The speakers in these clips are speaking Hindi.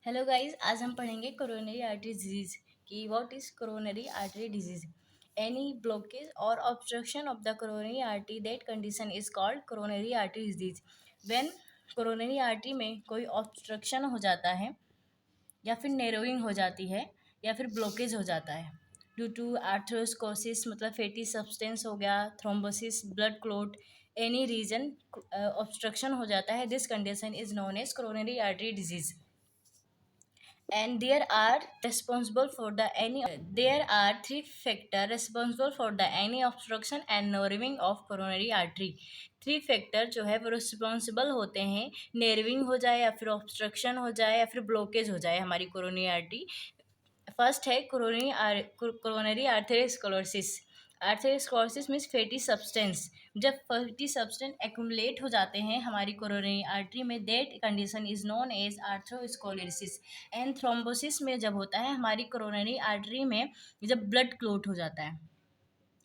हेलो गाइस, आज हम पढ़ेंगे कोरोनरी आर्टरी डिजीज कि what is coronary artery disease. Any blockage और obstruction of the coronary artery that condition is called coronary artery disease. When coronary artery में कोई ऑब्स्ट्रक्शन हो जाता है या फिर नैरोइंग हो जाती है या फिर ब्लॉकेज हो जाता है ड्यू टू आर्थरोस्कोसिस मतलब फैटी सब्सटेंस हो गया, thrombosis, blood clot, any reason obstruction हो जाता है, this condition is known as coronary artery disease. And there are three factors responsible for the any obstruction and narrowing of coronary artery। Three factor जो है वो रिस्पॉन्सिबल होते हैं, नेरविंग हो जाए या फिर ऑब्स्ट्रक्शन हो जाए या फिर ब्लॉकेज हो जाए हमारी कोरोनरी आर्टरी। फर्स्ट है coronary atherosclerosis. Atherosclerosis means fatty substance. जब फैटी सब्सटेंस एक्यूमुलेट हो जाते हैं हमारी कोरोनरी आर्टरी में, that condition is known as atherosclerosis. And thrombosis में जब होता है हमारी कोरोनरी आर्टरी में, जब ब्लड क्लॉट हो जाता है,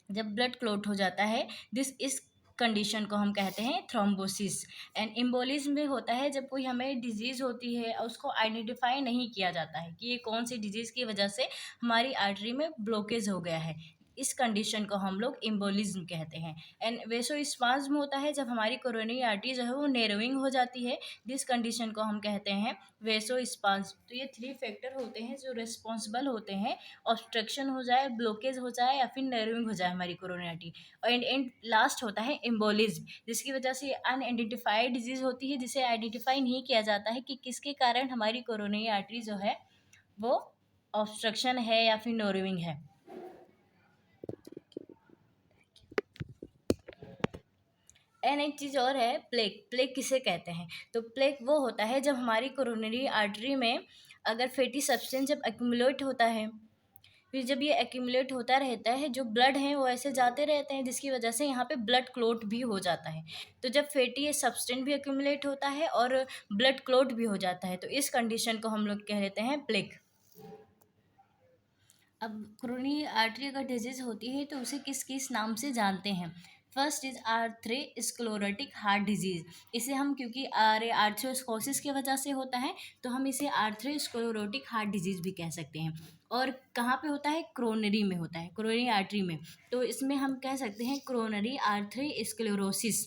जब ब्लड क्लॉट हो जाता है, दिस इस कंडीशन को हम कहते हैं थ्रोम्बोसिस। एंड एम्बोलिज्म में होता है जब कोई हमें डिजीज़ होती है और उसको आइडेंटिफाई नहीं किया जाता है कि ये कौन सी डिजीज़ की वजह से हमारी आर्टरी में ब्लॉकेज हो गया है, इस कंडीशन को हम लोग एम्बोलिज्म कहते हैं। एंड वेसोस्पाज्म होता है जब हमारी कोरोनरी आर्टरी जो है वो नैरोइंग हो जाती है, दिस कंडीशन को हम कहते हैं वेसोस्पाज्म। तो ये थ्री फैक्टर होते हैं जो रिस्पॉन्सिबल होते हैं, ऑब्स्ट्रक्शन हो जाए, ब्लॉकेज हो जाए या फिर नैरोइंग हो जाए हमारी कोरोनरी आर्टरी। एंड लास्ट होता है एम्बोलिज्म, जिसकी वजह से अनआइडेंटिफाइड डिजीज होती है, जिसे आइडेंटिफाई नहीं किया जाता है कि किसके कारण हमारी कोरोनरी आर्टरी जो है वो ऑब्स्ट्रक्शन है या फिर नैरोइंग है। एंड एक चीज़ और है, प्लेग। प्लेग किसे कहते हैं? तो प्लेग वो होता है जब हमारी कोरोनरी आर्टरी में अगर फैटी सब्सटेंस जब एक्यूमुलेट होता है, फिर जब ये एक्यूमुलेट होता रहता है, जो ब्लड है वो ऐसे जाते रहते हैं, जिसकी वजह से यहाँ पे ब्लड क्लॉट भी हो जाता है। तो जब फैटी सब्सटेंस भी एक्यूमुलेट होता है और ब्लड क्लॉट भी हो जाता है, तो इस कंडीशन को हम लोग कह लेते हैं प्लेग। अब कोरोनरी आर्टरी अगर डिजीज होती है तो उसे किस किस नाम से जानते हैं? First is atherosclerotic heart disease. इसे हम, क्योंकि आर्थ्रोस्कोसिस की वजह से होता है, तो हम इसे आर्थ्रोस्क्लेरोटिक हार्ट डिजीज भी कह सकते हैं। और कहाँ पे होता है? क्रोनरी में होता है, कोरोनरी आर्टरी में। तो इसमें हम कह सकते हैं क्रोनरी आर्थ्रोस्क्लेरोसिस।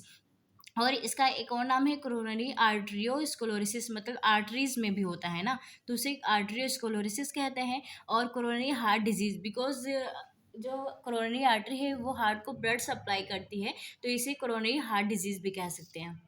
और इसका एक और नाम है कोरोनरी आर्टरियोस्क्लेरोसिस, मतलब आर्टरीज में भी होता है ना, तो उसे आर्टरियोस्क्लेरोसिस कहते हैं। और कोरोनरी हार्ट डिजीज, बिकॉज जो कोरोनरी आर्टरी है वो हार्ट को ब्लड सप्लाई करती है, तो इसे कोरोनरी हार्ट डिजीज भी कह सकते हैं।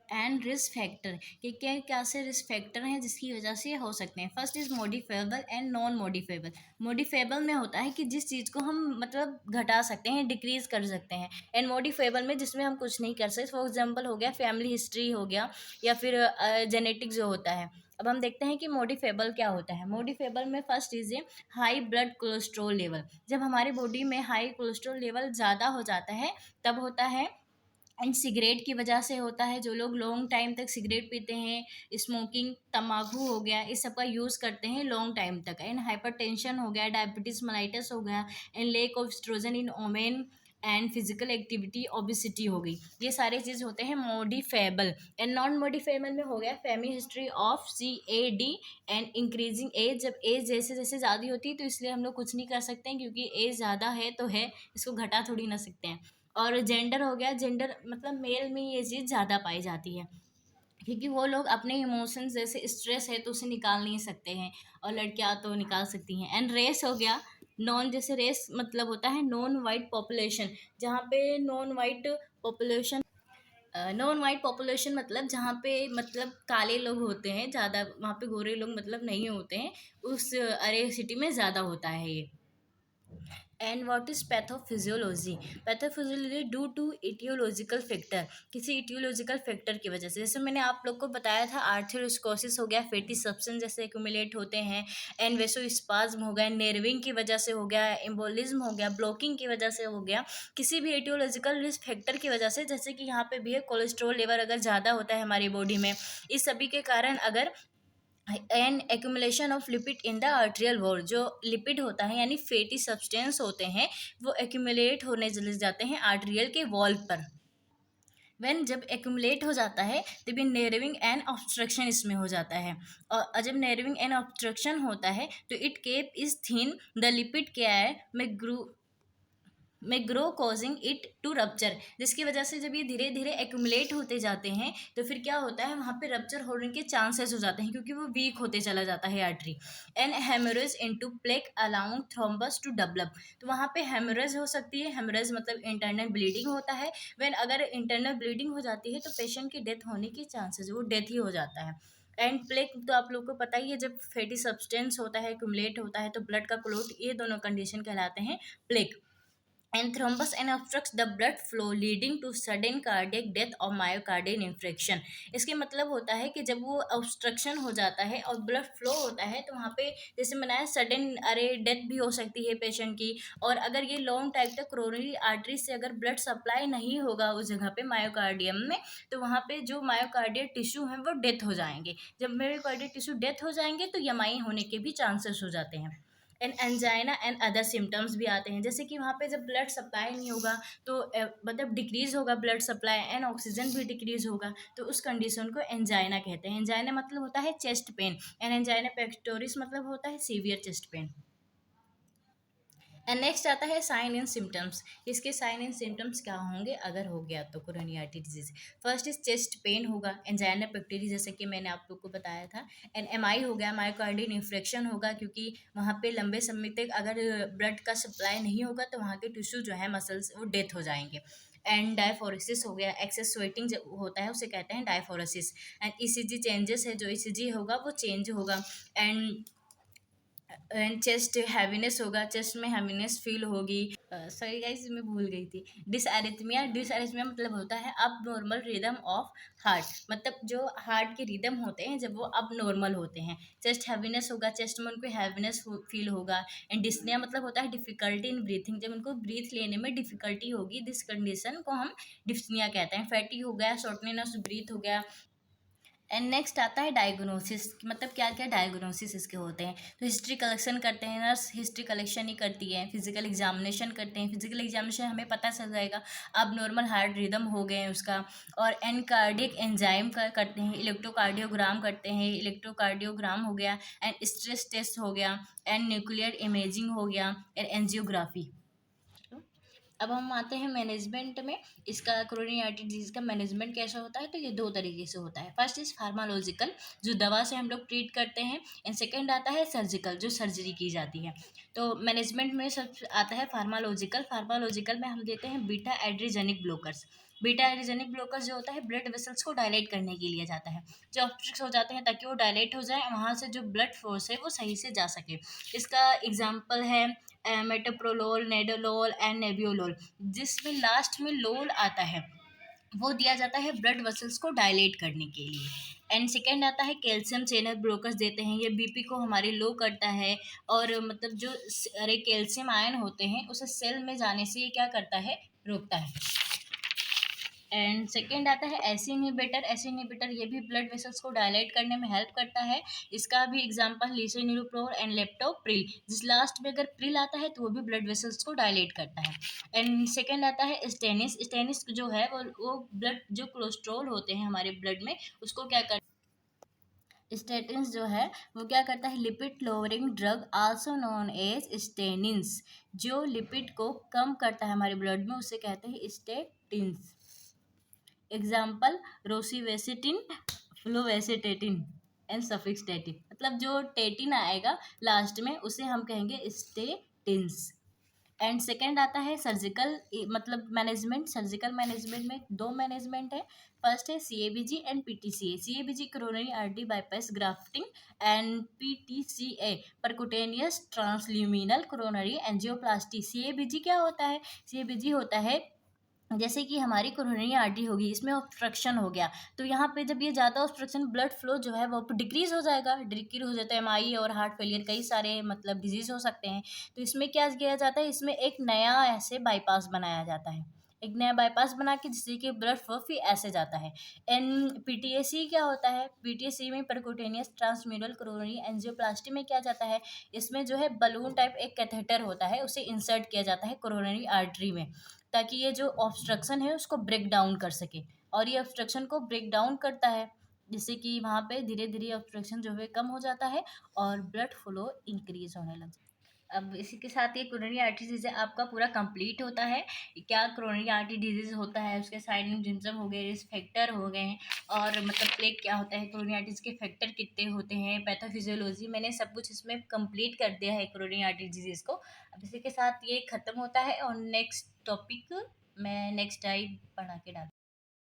एंड रिस्क फैक्टर, कि क्या क्या से रिस्क फैक्टर हैं जिसकी वजह से हो सकते हैं। First is modifiable and non modifiable. Modifiable में होता है कि जिस चीज़ को हम मतलब घटा सकते हैं, डिक्रीज कर सकते हैं। एंड मॉडिफाइबल में जिसमें हम कुछ नहीं कर सकते, फॉर एग्जाम्पल हो गया फैमिली हिस्ट्री हो गया, या फिर जेनेटिक जो होता है। अब हम देखते हैं कि मॉडिफाइबल क्या होता है। मॉडिफाइबल में first is a high blood cholesterol level. जब हमारे बॉडी में हाई कोलेस्ट्रॉल लेवल ज़्यादा हो जाता है तब होता है। एंड सिगरेट की वजह से होता है, जो लोग लॉन्ग टाइम तक सिगरेट पीते हैं, स्मोकिंग, तम्बाकू हो गया, इस सब का यूज़ करते हैं लॉन्ग टाइम तक। एंड हाइपरटेंशन हो गया, डायबिटीज़ मेलाइटस हो गया, and lack of estrogen in women, and physical activity, obesity हो गई, ये सारे चीज़ होते हैं मॉडिफेबल। एंड नॉन मॉडिफेबल में हो गया family history of CAD and increasing age. जब एज जैसे जैसे ज़्यादा होती है तो इसलिए हम लोग कुछ नहीं कर सकते हैं, क्योंकि एज ज़्यादा है तो है, इसको घटा थोड़ी ना सकते हैं। और जेंडर हो गया, जेंडर मतलब मेल में ये चीज़ ज़्यादा पाई जाती है, क्योंकि वो लोग अपने इमोशंस, जैसे स्ट्रेस है तो उसे निकाल नहीं सकते हैं, और लड़कियां तो निकाल सकती हैं। एंड रेस हो गया, नॉन, जैसे रेस मतलब होता है नॉन वाइट पॉपुलेशन, जहाँ पे नॉन वाइट पॉपुलेशन मतलब जहाँ पे मतलब काले लोग होते हैं ज़्यादा, वहाँ पे गोरे लोग मतलब नहीं होते हैं, उस अरे सिटी में ज़्यादा होता है ये। And what is pathophysiology? Pathophysiology due to etiological factor, किसी इटियोलॉजिकल फैक्टर की वजह से। जैसे मैंने आप लोग को बताया था, आर्थरोस्कोसिस हो गया, फैटी सब्सटेंस जैसे एक्यूमुलेट होते हैं, एंड वेसोस्पाज्म हो गया, नर्विंग की वजह से हो गया, एम्बोलिज्म हो गया, ब्लॉकिंग की वजह से हो गया, किसी भी इटियोलॉजिकल रिस्क फैक्टर की वजह से, जैसे कि यहाँ पे भी है कोलेस्ट्रॉल लेवल अगर ज़्यादा होता है हमारी बॉडी में, इस सभी के कारण अगर an accumulation of lipid in the arterial wall, जो लिपिड होता है यानी फैटी सब्सटेंस होते हैं, वो एक्यूमुलेट होने चले जाते हैं आर्ट्रियल के वॉल पर। व्हेन जब एक्यूमुलेट हो जाता है तभी नेरविंग एंड ऑब्स्ट्रक्शन इसमें हो जाता है। और जब नेरविंग एंड ऑब्स्ट्रक्शन होता है तो it cap is thin the lipid क्या है में grow causing it to rupture, जिसकी वजह से जब ये धीरे धीरे एक्यूमुलेट होते जाते हैं तो फिर क्या होता है, वहाँ पे रप्चर होने के चांसेस हो जाते हैं क्योंकि वो वीक होते चला जाता है artery. And haemorrhage into plaque allowing thrombus to develop, तो वहाँ पे हेमोरेज हो सकती है। हेमोरेज मतलब इंटरनल ब्लीडिंग होता है। व्हेन अगर इंटरनल ब्लीडिंग हो जाती है तो पेशेंट की डेथ होने की चांसेस, वो डेथ ही हो जाता है। एंड प्लेक तो आप लोग को पता ही है, जब फैटी सब्सटेंस होता है, एक्यूमुलेट होता है तो ब्लड का क्लोट, ये दोनों कंडीशन कहलाते हैं plaque. And thrombus and obstructs the blood flow leading to sudden cardiac death or myocardial infarction। इसके मतलब होता है कि जब वो ऑब्स्ट्रक्शन हो जाता है और ब्लड फ्लो होता है तो वहाँ पे जैसे बनाया सडन अरे डेथ भी हो सकती है पेशेंट की। और अगर ये लॉन्ग टाइम तक कोरोनरी आर्टरी से अगर ब्लड सप्लाई नहीं होगा उस जगह पे मायोकार्डियम में, तो वहाँ पे जो मायोकार्डियल टिश्यू हैं वो डेथ हो जाएंगे। जब मायोकार्डियल टिश्यू डेथ हो जाएंगे तो यमाई होने के भी चांसेस हो जाते हैं। And angina and other symptoms भी आते हैं, जैसे कि वहाँ पे जब ब्लड सप्लाई नहीं होगा तो मतलब डिक्रीज होगा ब्लड सप्लाई एंड ऑक्सीजन भी डिक्रीज होगा, तो उस कंडीशन को एंजाइना कहते हैं। एंजाइना मतलब होता है chest pain, and angina pectoris मतलब होता है severe chest pain. And next आता है साइन एंड सिम्टम्स। इसके साइन एंड सिम्टम्स क्या होंगे अगर हो गया तो coronary artery disease. First is chest pain होगा, एंजाइना पेक्टोरिस जैसे कि मैंने आप लोग को बताया था। एंड एमआई हो गया, मायोकार्डियल इन्फ्रेक्शन होगा, क्योंकि वहाँ पे लंबे समय तक अगर ब्लड का सप्लाई नहीं होगा तो वहाँ के टिश्यू जो है मसल्स वो डेथ हो जाएंगे। एंड डायफोरेसिस हो गया, एक्सेस स्वेटिंग जब होता है उसे कहते हैं डायफोरेसिस। एंड ईसीजी चेंजेस है, जो ईसीजी होगा वो चेंज होगा। एंड चेस्ट हैवीनेस होगा, चेस्ट में हैवीनेस फील होगी। सॉरी गाइस मैं भूल गई थी। डिसएरिथमिया, डिसएरिथमिया मतलब होता है अब नॉर्मल रिदम ऑफ हार्ट, मतलब जो हार्ट के रिदम होते हैं जब वो अब नॉर्मल होते हैं। चेस्ट हैवीनेस होगा, चेस्ट में उनको हैवीनेस फील होगा। एंड डिस्निया मतलब होता है डिफिकल्टी इन ब्रीथिंग, जब उनको ब्रीथ लेने में डिफिकल्टी होगी, दिस कंडीशन को हम डिस्निया कहते हैं। फैटी हो गया, शॉर्टनेस ब्रीथ हो गया। एंड नेक्स्ट आता है डायग्नोसिस, मतलब क्या क्या डायग्नोसिस इसके होते हैं। तो हिस्ट्री कलेक्शन करते हैं, नर्स हिस्ट्री कलेक्शन ही करती है। फिजिकल एग्जामिनेशन करते हैं, फिजिकल एग्जामिनेशन हमें पता चल जाएगा अब नॉर्मल हार्ट रिदम हो गए हैं उसका। और एनकार्डिक एंजाइम का करते हैं, इलेक्ट्रोकार्डियोग्राम करते हैं, इलेक्ट्रोकार्डियोग्राम हो गया। एंड स्ट्रेस टेस्ट हो गया। एंड न्यूक्लियर इमेजिंग हो गया। And angiography. अब हम आते हैं मैनेजमेंट में। इसका कोरोनरी आर्टरी डिजीज का मैनेजमेंट कैसा होता है, तो ये दो तरीके से होता है। फर्स्ट इज फार्मालॉजिकल, जो दवा से हम लोग ट्रीट करते हैं। एंड सेकेंड आता है सर्जिकल, जो सर्जरी की जाती है। तो मैनेजमेंट में सब आता है फार्मालॉजिकल। फार्मालॉजिकल में हम देते हैं बीटा एड्रीजेनिक ब्लोकर्स। बीटा एड्रीजेनिक ब्लोकर्स जो होता है ब्लड वेसल्स को डायलेट करने के लिए जाता है, जो ऑब्स्ट्रिक्स हो जाते हैं ताकि वो डायलेट हो जाए, वहाँ से जो ब्लड फोर्स है वो सही से जा सके। इसका एग्जाम्पल है मेटोप्रोलोल, नेडोलोल एंड नेबियोलोल। जिसमें लास्ट में लोल आता है वो दिया जाता है ब्लड वेसल्स को डायलेट करने के लिए। एंड सेकेंड आता है कैल्शियम चैनल ब्लोकर्स देते हैं, ये बीपी को हमारे लो करता है। और मतलब जो अरे कैल्शियम आयन होते हैं उसे सेल में जाने से ये क्या करता है, रोकता है। एंड सेकेंड आता है एसी इनहिबिटर। एसी इनहिबिटर ये भी ब्लड वेसल्स को डायलेट करने में हेल्प करता है। इसका भी एग्जांपल लिसिनिलोप्रोल एंड लेप्टोप्रिल। जिस लास्ट में अगर प्रिल आता है तो वो भी ब्लड वेसल्स को डायलेट करता है। एंड सेकेंड आता है स्टेनिस। स्टेनिस जो है वो ब्लड जो कोलेस्ट्रॉल होते हैं हमारे ब्लड में उसको क्या करता है, स्टेटिन्स जो है वो क्या करता है, lipid lowering drug also known as statins. जो लिपिड को कम करता है हमारे ब्लड में उसे कहते हैं स्टेटिन्स। एग्जाम्पल रोसिवेसिटिन, फ्लोवेसिटेटिन एंड सफिक्सटेटिन, मतलब जो टेटिन आएगा लास्ट में उसे हम कहेंगे स्टेटिन्स। एंड सेकेंड आता है सर्जिकल मतलब मैनेजमेंट। सर्जिकल मैनेजमेंट में दो मैनेजमेंट है। फर्स्ट है CABG and PTCA. CABG coronary artery bypass grafting and PTCA percutaneous transluminal coronary angioplasty. CABG क्या होता है, सीएबीजी होता है जैसे कि हमारी कोरोनरी आर्टरी होगी, इसमें ऑब्स्ट्रक्शन हो गया तो यहाँ पे जब ये ज़्यादा ऑब्स्ट्रक्शन ब्लड फ्लो जो है वो डिक्रीज हो जाएगा, डिक्रीज हो जाता है। एमआई और हार्ट फेलियर कई सारे मतलब डिजीज हो सकते हैं। तो इसमें क्या किया जाता है, इसमें एक नया ऐसे बाईपास बनाया जाता है, एक नया बाईपास बना के जिससे कि ब्लड फ्लो फिर ऐसे जाता है। एन पीटीएसी क्या होता है, पीटीएसी में परक्यूटेनियस ट्रांसम्यूरल कोरोनरी एंजियोप्लास्टी में क्या जाता है, इसमें जो है बलून टाइप एक कैथेटर होता है उसे इंसर्ट किया जाता है कोरोनरी आर्टरी में ताकि ये जो ऑब्स्ट्रक्शन है उसको ब्रेक डाउन कर सके। और ये ऑब्स्ट्रक्शन को ब्रेक डाउन करता है, जिससे कि वहाँ पे धीरे-धीरे ऑब्स्ट्रक्शन जो है कम हो जाता है और ब्लड फ्लो इंक्रीज़ होने लग जाता है। अब इसी के साथ ये कोरोनरी आर्टरी डिजीज़ आपका पूरा कंप्लीट होता है। क्या कोरोनरी आर्टरी डिजीज़ होता है, उसके साइलेंट सिम्पटम हो गए, रिस्क फैक्टर हो गए हैं, और मतलब प्लेग क्या होता है, कोरोनरी आर्टरीज के फैक्टर कितने होते हैं, पैथोफिजियोलॉजी, मैंने सब कुछ इसमें कंप्लीट कर दिया है कोरोनरी आर्टरी डिजीज़ को। अब इसी के साथ ये खत्म होता है और नेक्स्ट टॉपिक मैं नेक्स्ट टाइम पढ़ा के डालूँगी।